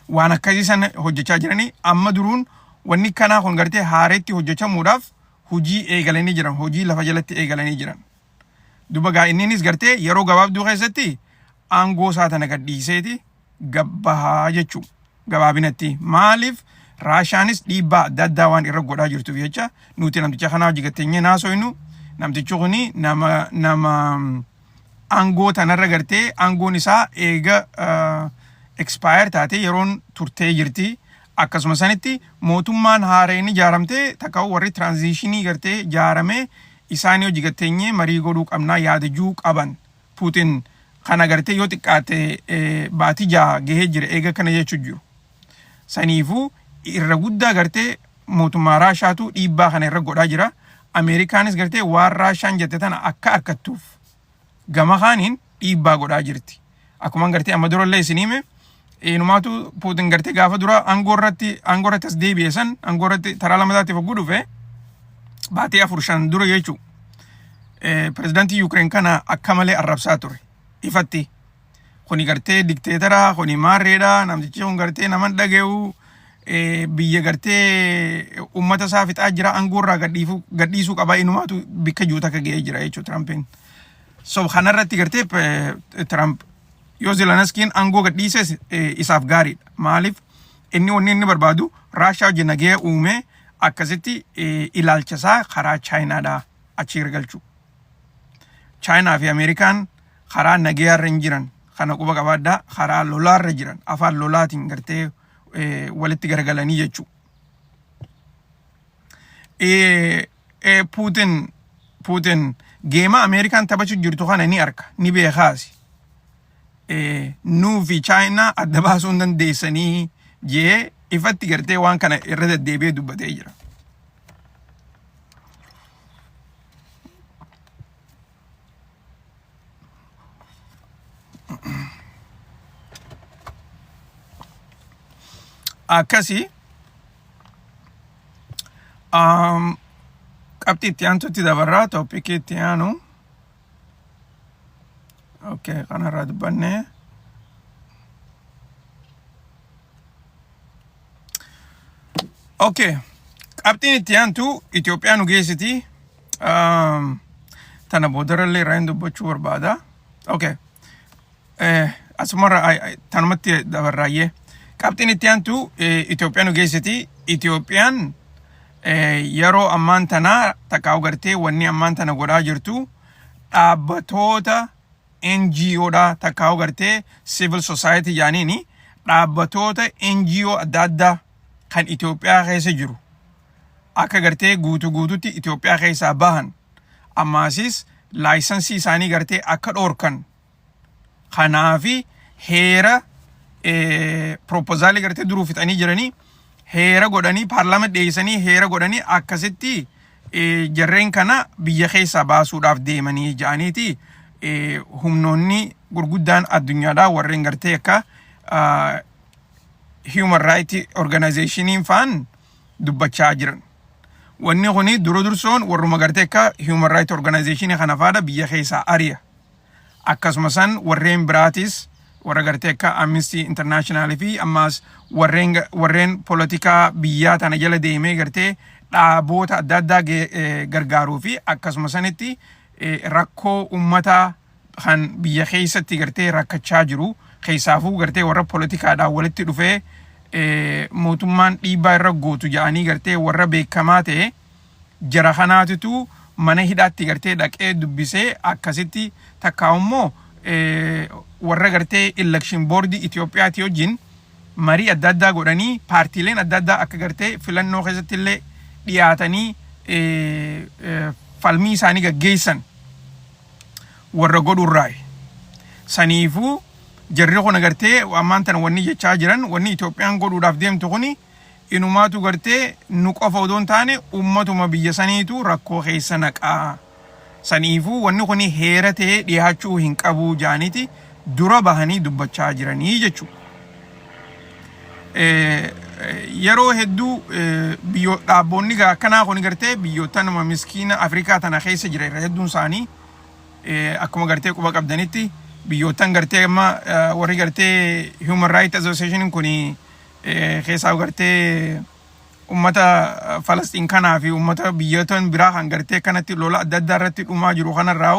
Waan akkasii san hojjechaa jiranii amma duruun wanni kanaa kun gartee haareetti hojjechamuudhaaf hojii eegalanii jiran, hojii lafa jalatti eegalanii jiran. Duba gaa inninis gartee yeroo gabaabduu keessatti aangoo isaa tana gadhiiseeti gabbahaa jechuu gabaabinatti. Maaliif Raashaanis dhiibbaa adda addaa waan irra godhaa jirtuuf jecha nuti namticha kanaa hojii gatteenyee naasoynu namtichi kuni nama aangoo tanarra gartee aangoon isaa eega expire taatee yeroon turtee jirti. Akkasuma sanitti mootummaan haareen ijaaramtee takka warri transitionii gartee ijaaramee isaanii hojii gatteenyee marii godhuu qabnaa yaadajuu qaban. Putin kana gartee yoo xiqqaate baatii 6 gahee jira eega kana jechuu jiru. Saniifuu irra guddaa gartee mootummaa Raashaatu dhiibbaa kana irra godhaa jira. Ameerikaanis gartee waan Raashaan jette tana akka harkattuuf gama kaaniin dhiibbaa godhaa jirti. Akkuma gartee amma durallee isin hime inumaatu Putin gartee gaafa dura aangoorratti as deebi'e san aangoorratti taraa lamataatiif hogguu dhufe baatii 4-5 dura jechuu pirezidaantii Ukraine kana akka malee arrabsaa ture ifatti kuni gartee dikteetara kuni maarreedha namtichi kun gartee naman dhageewu biyya gartee ummata isaa fixaa jira angoorraa gadhiisuu qaba inumaatu bikka juuta akka ga'ee jira jechuudha Tiraampiin. So kanarratti gartee Tiraamp yoo Zelenskiin angoo gadhiise isaaf gaariidha. Maaliif inni wanni inni barbaadu Raashaa wajjin nagee uume akkasitti ilaalcha isaa karaa Chaayinaadhaa achi galchu. Chaayinaa fi Ameerikaan karaa nageerra hin jiran kana quba qabaadhaa karaa lolaarra jiran afaan lolaatiin gartee walitti garagalanii jechuudha. Putin geema Ameerikaan taphachuu jirtu kana ni arka ni beekaasi. Nuu fi Chaayinaa adda baasuu hin dandeessanii jee ifatti gartee waan kana irra deddeebi'ee dubbatee jira. Akkasi qabxii itti aantutti dabarraa tooppikii itti aanu. Okay, kanarraa dubbanne. Okay, qabxiin itti aantu Itoophiyaan nu geessiti. Tana boodarallee irraa hin dubbachuu barbaada. Okay, asumarra tanumatti dabarraayyee. Qabxiin itti aantu Itoophiyaan nu geessiti. Itoophiyaan yeroo ammaan tanaa takkaa'u gartee wanni ammaan tana godhaa jirtu dhaabbatoota NGOdha takkaa'u gartee civil society yaaniini dhaabbatoota NGO adda addaa kan Itoophiyaa keessa jiru akka gartee guutuutti Itoophiyaa keessaa bahan ammaasis laayisansii isaanii gartee akka dhoorkan kanaafi heera proposaalii gartee duruu fixanii jiranii heera godhanii paarlaamaa dhiyeessanii heera godhanii akkasitti jarreen kana biyya keessaa baasuudhaaf deemanii ja'aniiti humnoonni gurguddaan addunyaadhaa warreen gartee akka human rights organizationiin faan dubbachaa jiran. Wanni kuni dursoon warruma gartee akka human rights organizationii kana faadha biyya keessaa ari'a. Akkasumasan warreen biraatis warra gartee akka Amnesty International fi ammas warreen politikaa biyyaa tana jala deemee gartee dhaaboota adda addaa gargaaruu fi akkasumasanitti rakkoo ummataa kan biyya keessatti gartee rakkachaa jiru keessaafuu gartee warra politikaadhaan walitti dhufee mootummaan dhiibbaa irra gootu ja'anii gartee warra beekamaa ta'e jara kanaatitu mana hidhaatti gartee dhaqee dubbisee akkasitti takkaa'ummoo warra gartee election board Itoophiyaati wajjin marii adda addaa godhanii paartiileen adda addaa akka gartee filannoo keessatti illee dhiyaatanii falmii isaanii gaggeessan warra godhurraayi. Saniifuu jarri kun gartee ammaan tana wanni jechaa jiran wanni Itoophiyaan godhuudhaaf deemtu kuni inumaatu gartee nu qofa odoo hin taane ummatuma biyya saniitu rakkoo keessa naqaa. Saniifuu wanni kuni heera ta'ee dhiyaachuu hin qabu jaaniiti dura bahanii dubbachaa jiranii jechuudha. Yeroo hedduu dhaabboonni akkanaa kun gartee biyyoota nama miskiina Afrikaa tana keessa jira irra hedduun isaanii akkuma gartee quba qabdanitti biyyootan gartee amma warri gartee Human Rights Association kun keessaa gartee ummata Falastiin kanaa fi ummata biyyootan biraa kan gartee kanatti lola adda addaa irratti dhumaa jiru kanarraa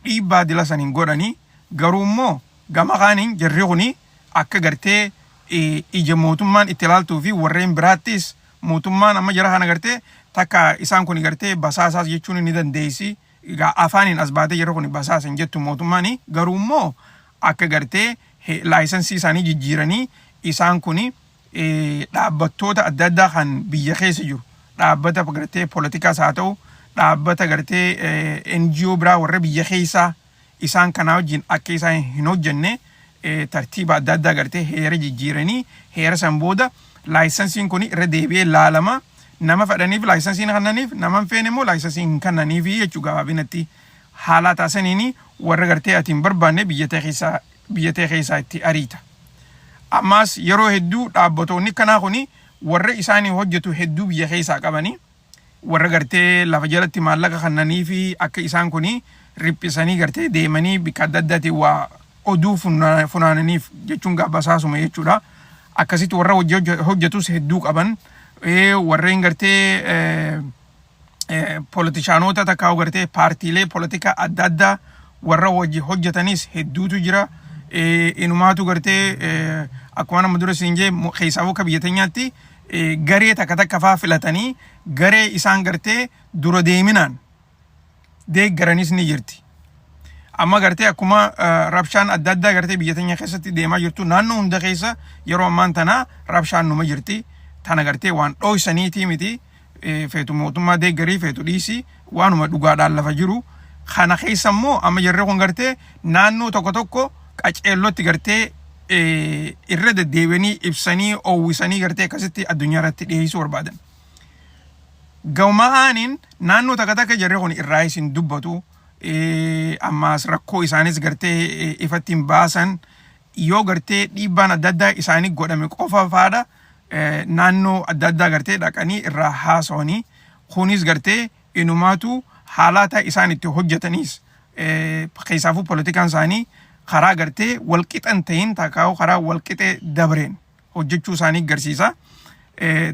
dhiibbaa dila saniin godhanii garuu immoo gama kaaniin jarri kuni akka gartee ija mootummaan itti ilaaltuu fi warreen biraattis mootummaan amma jara kana gartee takka isaan kun gartee basaasaas jechuun ni dandeessi afaaniin as baatee jara kun basaasan jettu mootummaan garuu immoo akka gartee laayisansii isaanii jijjiiranii isaan kun dhaabbattoota adda addaa kan biyya keessa jiru dhaabbata gartee poolitikaas haa ta'u dhaabbata gartee NGO biraa warra biyya keessaa isaan kana wajjin akka isaan hin hojjenne tartiiba adda addaa gartee heera jijjiiranii heera san booda laayisansiin kun irra deebi'ee laalama nama fedhaniif laayisansiin kannaniif nama hin feene immoo laayisansiin kannaniif jechuu gabaabinatti haala taasaniini warra gartee ati hin barbaanne biyya tee keessaa itti ariita. Ammas yeroo hedduu dhaabbattoonni kanaa kun warra isaanii hojjetu hedduu biyya keessaa qabanii warra gartee lafa jalatti maallaqa kannanii fi akka isaan kun riphisanii gartee deemanii bikka adda addaatiin waa oduu funaananiif jechuun gabbasaasuma jechuudha. Akkasitti warra hojjetus hedduu qaban warreen gartee politishaanota takkaa gartee paartiilee politika adda addaa warra hojjetanis hedduutu jira. Inumaatu gartee akkuma nama dura siin jee keessaafuu akka biyya teenyaatti garee takka faa filatanii garee isaan gartee dura deeminaan deeggaranis ni jirti. Amma gartee akkuma rabshaan adda addaa gartee biyya teenya keessatti deemaa jirtu naannoo hunda keessa yeroo ammaan tana rabshaan numa jirti. Tana gartee waan dhoysaniitii miti feetu mootummaa deeggarii feetu dhiisi waanuma dhugaadhaan lafa jiru. Kana keessa immoo amma jarree kun gartee naannoo tokko qaceellotti gartee irra deddeebianii ibsanii oowwisanii gartee akkasitti addunyaa irratti dhiyeessuu barbaadan. Gawma'aaniin naannoo takka jarree kun irraa isin dubbatu. Ammas rakkoo isaanis gartee ifattiin baasan yoo gartee dhiibbaan adda addaa isaanii godhame qofa faadha naannoo adda addaa gartee dhaqanii irraa haasawanii kunis gartee inumaatu haalata isaan itti hojjetanis keessaafuu politikaan isaanii karaa gartee walqixan ta'in taakaa'u karaa walqixee dabreen hojjechuu isaanii agarsiisa.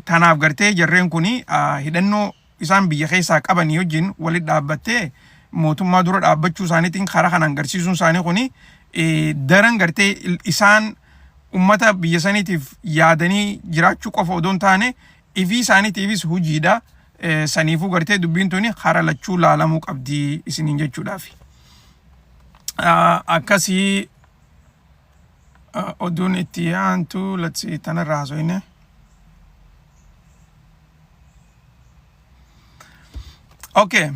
Tanaaf gartee jarreen kuni hidhannoo isaan biyya keessaa qabanii wajjin walitti dhaabbattee mootummaa dura dhaabbachuu isaaniitiin karaa kanaan agarsiisuun isaanii kuni daran gartee isaan ummata biyya saniitiif yaadanii jiraachuu qofa odoon taane ifii isaaniitiifis hojiidha. Saniifuu gartee dubbiin tuni karaa lachuu laalamuu qabdi isiniin jechuudhaaf. Akkasii oduun itti aantu latsi tanarraa haasofne. Okay,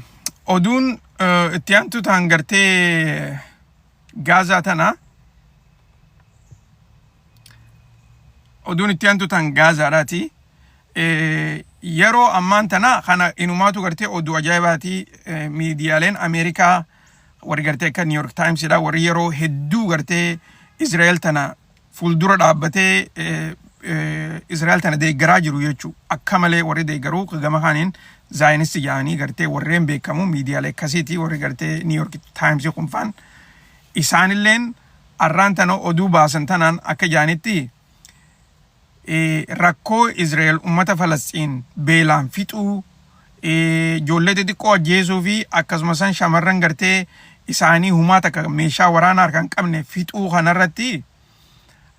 oduun itti aantu tan gartee Gaazaa tana. Oduun itti aantu tan Gaazaadhaati. Yeroo ammaan tana kana inumaatu gartee oduu ajaa'ibaati miidiyaaleen Ameerikaa warri gartee akka New York Times dha warri yeroo hedduu gartee Israa'el tana fuuldura dhaabbatee Israa'el tana deeggaraa jiru jechuu akka malee warri deeggaruu gama kaaniin Zaayinisti jedhanii gartee warreen beekamu miidiyaalee akkasiiti warri gartee New York Times kunfaan isaanilleen arraan tana oduu baasan tanaan akka jedhanitti rakkoo Israa'el ummata Falastiin beelaan fixuu ijoollee xixiqqoo ajjeesuu fi akkasumas shamarran gartee isaanii humaa takka meeshaa waraanaa harkaan qabne fixuu kanarratti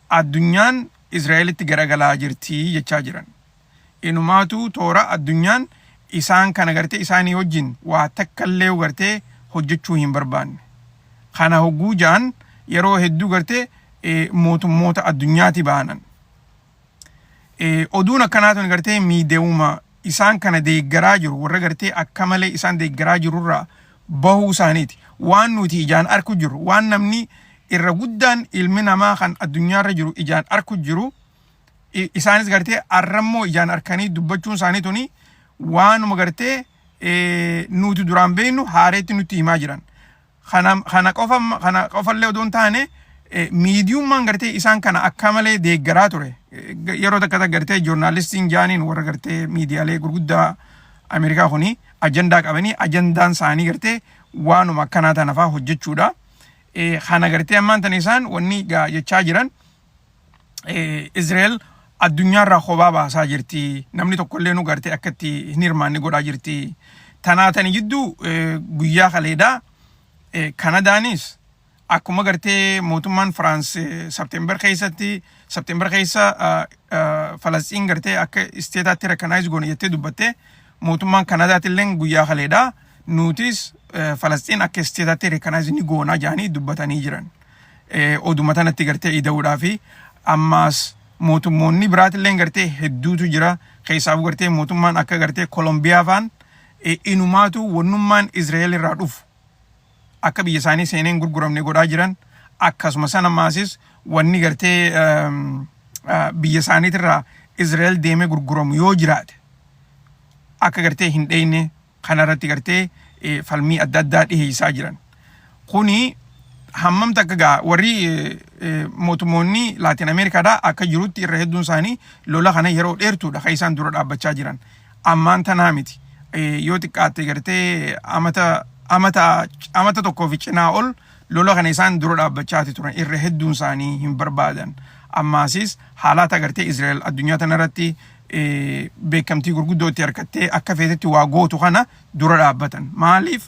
addunyaan Israa'elitti garagalaa jirti jechaa jiran. Inumaatu toora addunyaan isaan kana gartee isaanii wajjin waa takkallee gartee hojjechuu hin barbaanne. Kana hogguu jaan yeroo hedduu gartee mootummoota addunyaati baanan. Oduun akkanaatu gartee miideewuma isaan kana deeggaraa jiru warra gartee akka malee isaan deeggaraa jirurraa bahuu isaaniiti. Waan nuti ijaan arku jiru waan namni irra guddaan ilmi namaa kan addunyaarra jiru ijaan arku jiru isaanis gartee arrammoo ijaan arkanii dubbachuun isaanii tuni waanuma gartee nuti duraan beeknu haareetti nutti himaa jiran. Kana qofallee odoon taane miidiyummaan gartee isaan kana akka malee deeggaraa ture. Yeroo takka gartee joornaalistiin jaaniin warra gartee miidiyaalee gurguddaa Ameerikaa kuni ajandaa qabanii ajandaan isaanii gartee waanuma akkanaa tanafaa hojjechuudha. Kana gartee ammaan tan isaan wanni jechaa jiran Israa'el addunyaarraa kophaa baasaa jirti. Namni tokkollee nu gartee akkatti hin hirmaanne godhaa jirti. Tanaatanii jidduu guyyaa kaleedhaa Kanadaanis akkuma gartee mootummaan Firaans September keessa Falastiin gartee akka isteetaatti rekognaayiz goone jettee dubbatte mootummaan Kanadaatillee guyyaa kaleedhaa nutis Falastiin akka isteetaatti rekognaayiz ni goonaa jedhanii dubbatanii jiran. Oduma tanatti gartee ida'uudhaa fi ammas mootummoonni biraatillee gartee hedduutu jira. Keessaaf gartee mootummaan akka gartee Kolombiyaa faan inumaatu wannummaan Israa'el irraa dhufu akka biyya isaanii seeneen gurguramne godhaa jiran akkasumas ammaas wanni gartee biyya isaaniitirraa Israa'el deemee gurguramu yoo jiraate akka gartee hin dheeyne kanarratti gartee falmii adda addaa dhiheessaa jiran. Kuni hammam takka warri mootummoonni Laatiin Ameerikaadhaa akka jirutti irra hedduun isaanii lola kana yeroo dheertuudha kan isaan dura dhaabbachaa jiran. Ammaan tanaa miti yoo xiqqaatte gartee amata tokkoo fi cinaa ol lola kana isaan dura dhaabbachaati turan irra hedduun isaanii hin barbaadan ammaasis haalata agartee Israa'el addunyaa tanarratti beekamtii gurguddootti harkattee akka feetetti waa gootu kana dura dhaabbatan maaliif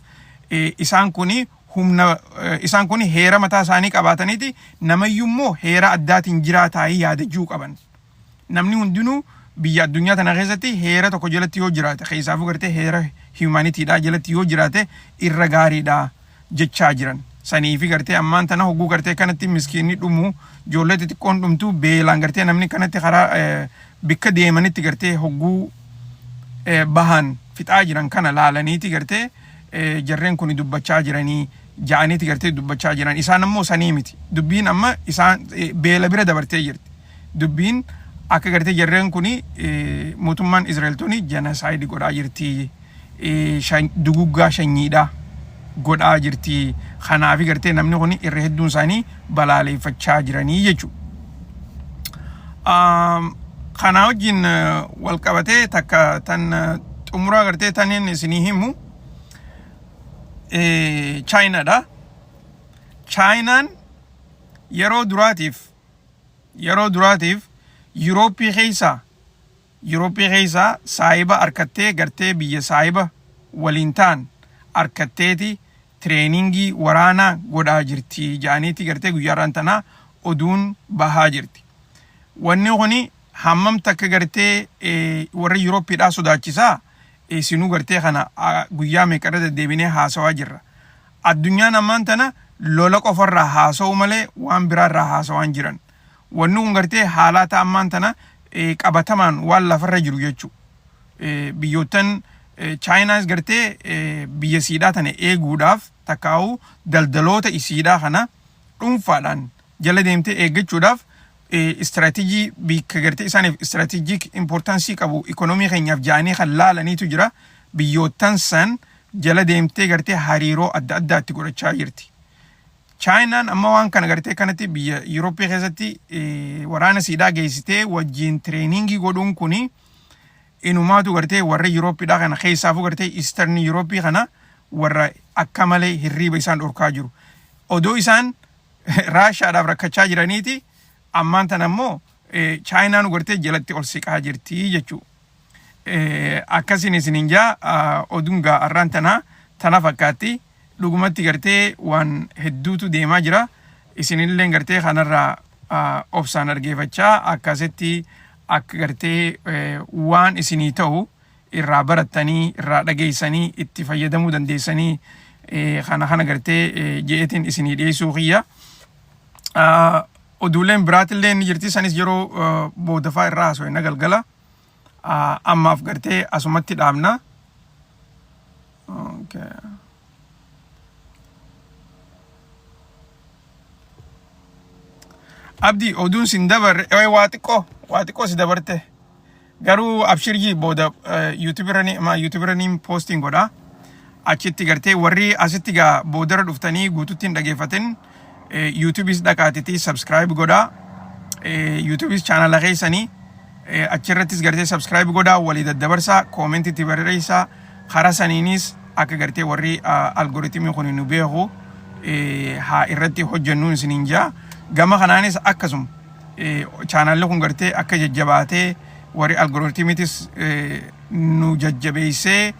isaan kuni humna isaan kuni heera mataa isaanii qabaataniiti namayyummoo heera addaatiin jiraataayii yaadachuu qaban namni hundinuu biyya addunyaa tana keessatti heera tokko jalatti yoo jiraate keessaafuu gartee heera humanitiidhaa jalatti yoo jiraate irra gaariidhaa jechaa jiran saniifi gartee ammaan tana hogguu gartee kanatti miskiinni dhumu ijoollee xixiqqoon dhumtu beelaan gartee namni kanatti karaa bikka deemanitti gartee hogguu bahan fixaa jiran kana laalaniiti gartee jarreen kun dubbachaa jiranii ja'aniiti gartee dubbachaa jiran isaan ammoo sanii miti dubbiin amma isaan beela bira dabartee jirti dubbiin akka gartee jarreen kun mootummaan Israa'eltoonni genocide godhaa jirti duguggaa sanyiidhaa godhaa jirti kanaafi gartee namni kun irra hedduun isaanii balaaleeffachaa jiranii jechuudha. Kana wajjin wal qabatee takka tan xumuraa gartee taniin isinii himu Chinaadha. Chinaan yeroo duraatiif Yurooppii keessaa saayiba harkattee gartee biyya saayiba waliin ta'an harkatteeti tireeningii waraanaa godhaa jirti jaaniiti gartee guyyaarraan tanaa oduun bahaa jirti. Wanni kuni hammam takka gartee warra Yurooppiidhaa sodaachisaa isinuu gartee kana guyyaa meeqarra deddeebinee haasawaa jirra. Addunyaan ammaan tana lola qofarraa haasa'u malee waan biraarraa haasawaa hin jiran. Wanni kun gartee haalata ammaan tana qabatamaan waan lafarra jiru jechuudha. Biyyoottan Chaayinaas gartee biyya siidhaa tana eeguudhaaf takkaa'u daldaloota isiidhaa kana dhuunfaadhaan jala deemtee eeggachuudhaaf istiraatiijii bikka gartee isaaniif istiraatiijiik importansii qabu ikonoomii keenyaaf ja'anii kan laalaniitu jira biyyoottan san jala deemtee gartee hariiroo adda addaatti godhachaa jirti. Chaayinaan amma waan kana gartee kanatti biyya Yurooppii keessatti waraana siidhaa geessitee wajjin tireeningii godhuun kuni inumaatu gartee warra Yurooppiidhaa kana keessaafuu gartee Eastern Yurooppii kana warra akka malee hirriiba isaan dhorkaa jiru. Odoo isaan Raashaadhaaf rakkachaa jiraniiti ammaan tana ammoo Chaayinaan gartee jalatti ol siqaa jirti jechuudha. Akkasiin isiniin jaa oduun har'aan tana fakkaatti dhugumatti gartee waan hedduutu deemaa jira. Isinillee gartee kanarraa obsaan argeeffachaa akkasitti akka gartee waan isinii ta'u irraa barattanii irraa dhageessanii itti fayyadamuu dandeessanii kana gartee je'eetiin isinii dhiyeessuu kiyya. Oduuleen biraatillee ni jirti sanis yeroo boodafaa irraa haasofna galgala. Ammaaf gartee asumatti dhaabna. Abdi oduun sin dabarre waa xiqqoo si dabarte garuu abshirjii booda yuutuubaranii poostiin godha achitti gartee warri asitti gaa boodarra dhuftanii guututti hin dhageeffatin yuutuubis dhaqaatitti subscribe godha yuutuubis chaanala keessanii achirrattis gartee subscribe godha walii daddabarsaa koomentitti barreessaa karaa saniinis akka gartee warri algoritmii kun nu beeku haa irratti hojjennuun isiniin jaa. Gama kanaanis akkasuma chaanalli kun gartee akka jajjabaatee warri algoritmiitis nu jajjabeessee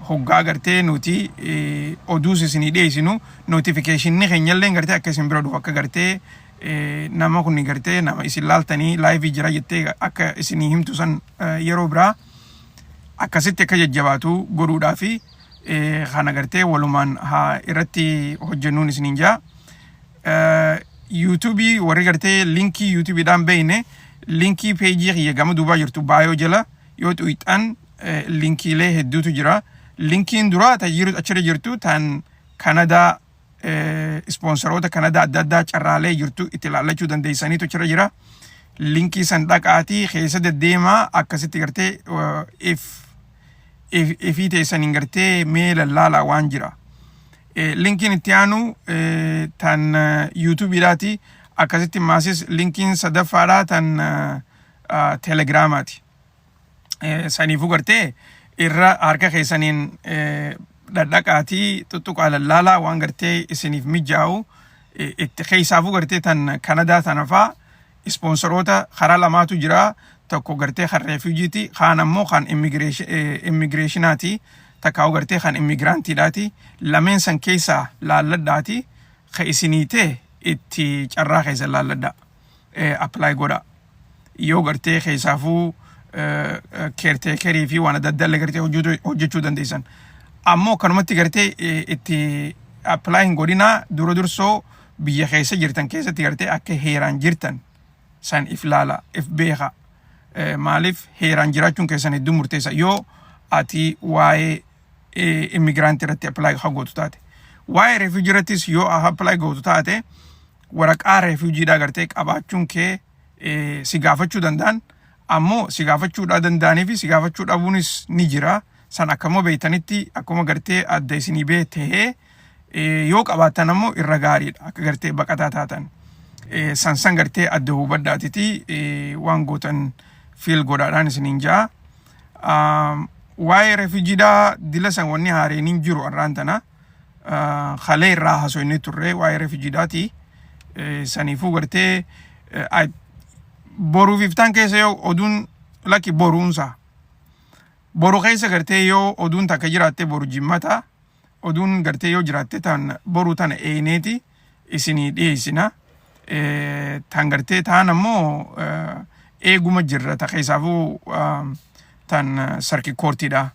hoggaa gartee nuti oduus isinii dhiyeessinu notificationii keenyallee gartee akka isin bira dhufu akka gartee nama kun gartee nama isin laaltanii laayivii jira jettee akka isinii himtu san yeroo biraa akkasitti akka jajjabaatu godhuudhaa fi kana gartee walumaan haa irratti hojjennuun isiniin jaa. YouTube warri gartee linkii YouTube'dhaan beeyne linkii peejii kiyya gama duubaa jirtu baayoo jala yoo xuyixan linkiilee hedduutu jira. Linkiin duraa achirra jirtu tan Kanadaa sponsoroota Kanadaa adda addaa carraalee jirtu itti ilaallachuu dandeessaniitu achirra jira. Linkii san dhaqaatii keessa deddeemaa akkasitti gartee ifii teessaniin gartee mee lallaalaa waan jira. Linkiin itti aanu tan YouTube'dhaati akkasitti maasis linkiin sadaffaadhaa tan Telegiraamaati. Saniifuu gartee irra harka keessaniin dhaqaatii tuttuqaa lallaalaa waan gartee isiniif mijaa'u itti keessaafuu gartee tan Kanadaa tanafaa ispoonsoroota karaa lamaatu jira. Tokko gartee kan refuujiiti, kaan ammoo kan immigireeshinaati, takkaa'u gartee kan immigiraantiidhaati. Lameen san keessaa laalladhaati ka isiniitee itti carraa keessa laalladhaa apply godha. Yoo gartee keessaafuu keerteekerii fi waan adda addaa gartee hojjechuu dandeessan. Ammoo kanumatti gartee itti apply hin godhinaa dura dursoo biyya keessa jirtan keessatti gartee akka heeraan jirtan san if laala if beeka. Maaliif heeraan jiraachuun keessan hedduu murteessa yoo ati waa'ee immigiraantii irratti apply gootu taate. Waa'ee refuujii irrattis yoo apply gootu taate waraqaa refuujiidhaa gartee qabaachuun kee si gaafachuu danda'an. Ammoo si gaafachuudhaa danda'anii fi si gaafachuu dhabuunis ni jira. San akkuma beeytanitti akkuma gartee adda isinii beetee yoo qabaatan ammoo irra gaariidha akka gartee baqataa taatan. San gartee adda hubadhaatiti waan gootan fiil godhaadhaan isiniin jaa. Waa'ee refuujiidhaa dila san wanni haareen hin jiru arraan tana kalee irraa haasofnee turre waa'ee refuujiidhaati. Saniifuu gartee boruuf iftaan keessa yoo oduun lakki boruunsa. Boru keessa gartee yoo oduun takka jiraatte boru jimmata. Oduun gartee yoo jiraatte tan boru tana eeneeti isinii dhiyeessina. Tan gartee taan ammoo eeguma jirra ta keessaafuu tan sarki koortiidha.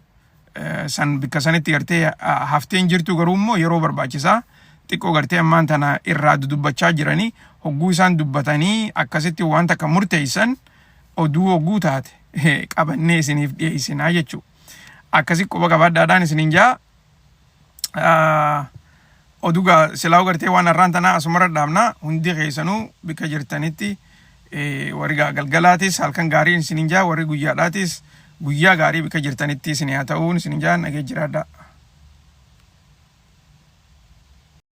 San bikka sanitti gartee hafteen jirtu garuu immoo yeroo barbaachisaa. Xiqqoo gartee ammaan tana irraa dubbachaa jiranii hogguu isaan dubbatanii akkasitti waan takka murteessan oduu hogguu taate qabannee isiniif dhiyeessinaa jechuudha. Akkasi quba qabaadhaadhaan isiniin jaa. Oduugaa silaa gartee waan arraan tanaa asumarra dhaabnaa hundi keessanuu bikka jirtanitti warri galgalaatis halkan gaarii isiniin jaa warri guyyaadhaatis guyyaa gaarii bikka jirtanitti isin haa ta'uun isiniin jaa nagee jiraadhaa.